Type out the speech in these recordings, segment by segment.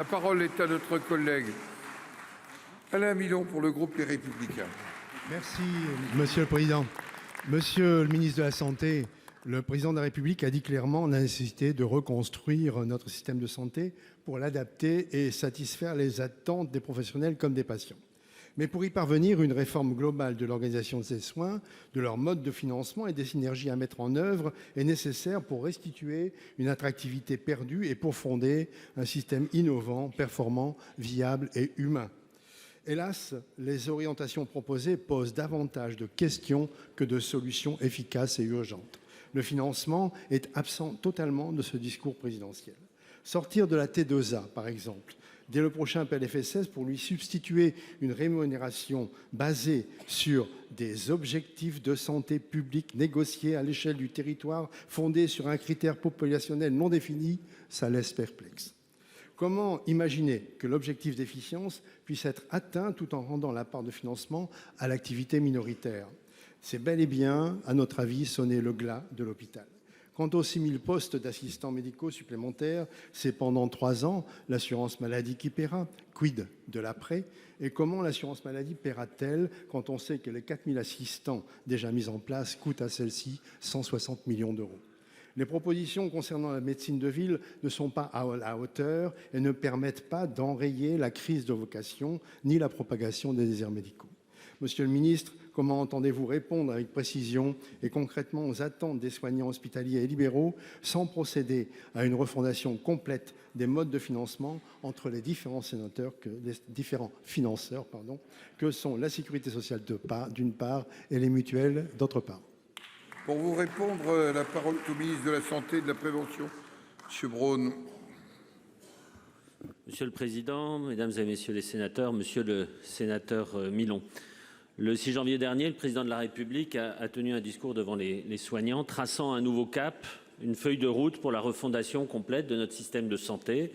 La parole est à notre collègue Alain Milon pour le groupe Les Républicains. Merci, Monsieur le Président. Monsieur le ministre de la Santé, le Président de la République a dit clairement la nécessité de reconstruire notre système de santé pour l'adapter et satisfaire les attentes des professionnels comme des patients. Mais pour y parvenir, une réforme globale de l'organisation de ces soins, de leur mode de financement et des synergies à mettre en œuvre est nécessaire pour restituer une attractivité perdue et pour fonder un système innovant, performant, viable et humain. Hélas, les orientations proposées posent davantage de questions que de solutions efficaces et urgentes. Le financement est absent totalement de ce discours présidentiel. Sortir de la T2A, par exemple, dès le prochain PLFSS pour lui substituer une rémunération basée sur des objectifs de santé publique négociés à l'échelle du territoire, fondés sur un critère populationnel non défini, ça laisse perplexe. Comment imaginer que l'objectif d'efficience puisse être atteint tout en rendant la part de financement à l'activité minoritaire? C'est bel et bien, à notre avis, sonner le glas de l'hôpital. Quant aux 6 000 postes d'assistants médicaux supplémentaires, c'est pendant 3 ans l'assurance maladie qui paiera. Quid de l'après? Et comment l'assurance maladie paiera-t-elle quand on sait que les 4 000 assistants déjà mis en place coûtent à celle-ci 160 millions d'euros? Les propositions concernant la médecine de ville ne sont pas à la hauteur et ne permettent pas d'enrayer la crise de vocation ni la propagation des déserts médicaux. Monsieur le ministre, comment entendez-vous répondre avec précision et concrètement aux attentes des soignants hospitaliers et libéraux sans procéder à une refondation complète des modes de financement entre les différents financeurs que sont la sécurité sociale d'une part et les mutuelles d'autre part? Pour vous répondre, la parole est au ministre de la Santé et de la Prévention, M. Braun. Monsieur le Président, Mesdames et Messieurs les sénateurs, Monsieur le sénateur Milon. Le 6 janvier dernier, le Président de la République a tenu un discours devant les soignants, traçant un nouveau cap, une feuille de route pour la refondation complète de notre système de santé,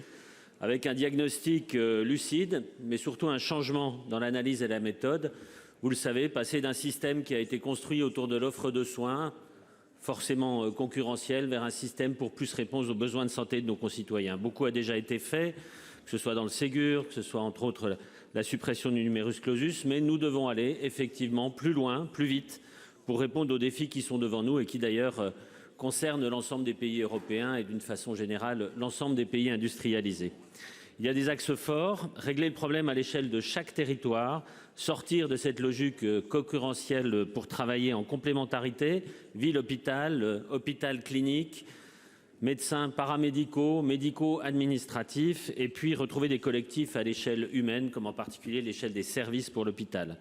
avec un diagnostic lucide, mais surtout un changement dans l'analyse et la méthode. Vous le savez, passer d'un système qui a été construit autour de l'offre de soins, forcément concurrentiel, vers un système pour plus répondre aux besoins de santé de nos concitoyens. Beaucoup a déjà été fait, que ce soit dans le Ségur, que ce soit entre autres la suppression du numerus clausus, mais nous devons aller effectivement plus loin, plus vite, pour répondre aux défis qui sont devant nous et qui d'ailleurs concernent l'ensemble des pays européens et d'une façon générale l'ensemble des pays industrialisés. Il y a des axes forts, régler le problème à l'échelle de chaque territoire, sortir de cette logique concurrentielle pour travailler en complémentarité, ville-hôpital, hôpital-clinique, médecins paramédicaux, médicaux administratifs, et puis retrouver des collectifs à l'échelle humaine, comme en particulier l'échelle des services pour l'hôpital.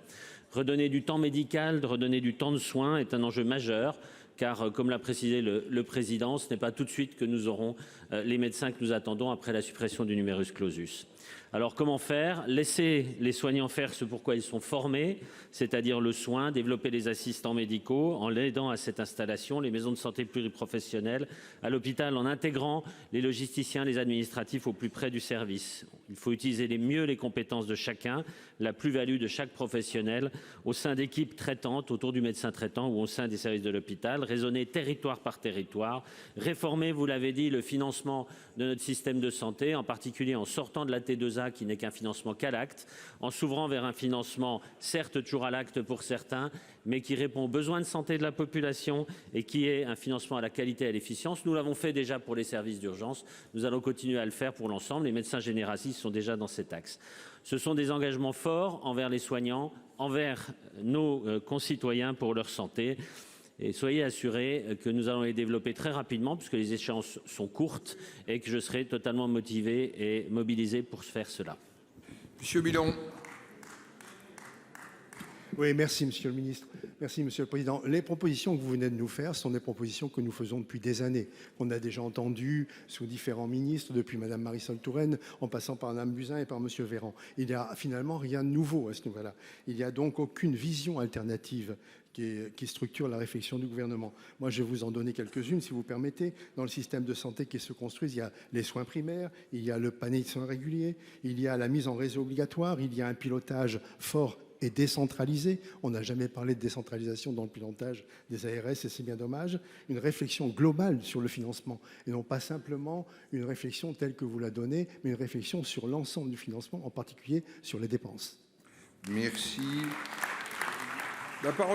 Redonner du temps médical, redonner du temps de soins est un enjeu majeur. Car, comme l'a précisé le Président, ce n'est pas tout de suite que nous aurons les médecins que nous attendons après la suppression du numerus clausus. Alors comment faire? Laisser les soignants faire ce pourquoi ils sont formés, c'est-à-dire le soin, développer les assistants médicaux en l'aidant à cette installation, les maisons de santé pluriprofessionnelles, à l'hôpital en intégrant les logisticiens, les administratifs au plus près du service. Il faut utiliser mieux les compétences de chacun, la plus-value de chaque professionnel au sein d'équipes traitantes, autour du médecin traitant ou au sein des services de l'hôpital, raisonner territoire par territoire, réformer, vous l'avez dit, le financement de notre système de santé, en particulier en sortant de la T2A qui n'est qu'un financement qu'à l'acte, en s'ouvrant vers un financement certes toujours à l'acte pour certains, mais qui répond aux besoins de santé de la population et qui est un financement à la qualité et à l'efficience. Nous l'avons fait déjà pour les services d'urgence, nous allons continuer à le faire pour l'ensemble. Les médecins généralistes sont déjà dans cet axe. Ce sont des engagements forts envers les soignants, envers nos concitoyens pour leur santé. Et soyez assurés que nous allons les développer très rapidement puisque les échéances sont courtes et que je serai totalement motivé et mobilisé pour faire cela. Monsieur Milon. Oui, merci Monsieur le Ministre. Merci Monsieur le Président. Les propositions que vous venez de nous faire sont des propositions que nous faisons depuis des années. On a déjà entendu sous différents ministres, depuis Madame Marisol Touraine, en passant par Madame Buzyn et par Monsieur Véran. Il n'y a finalement rien de nouveau à ce niveau-là. Il n'y a donc aucune vision alternative qui structure la réflexion du gouvernement. Moi, je vais vous en donner quelques-unes, si vous permettez. Dans le système de santé qui se construit, il y a les soins primaires, il y a le panier de soins réguliers, il y a la mise en réseau obligatoire, il y a un pilotage fort et décentralisée. On n'a jamais parlé de décentralisation dans le pilotage des ARS et c'est bien dommage. Une réflexion globale sur le financement et non pas simplement une réflexion telle que vous la donnez, mais une réflexion sur l'ensemble du financement, en particulier sur les dépenses. Merci. La parole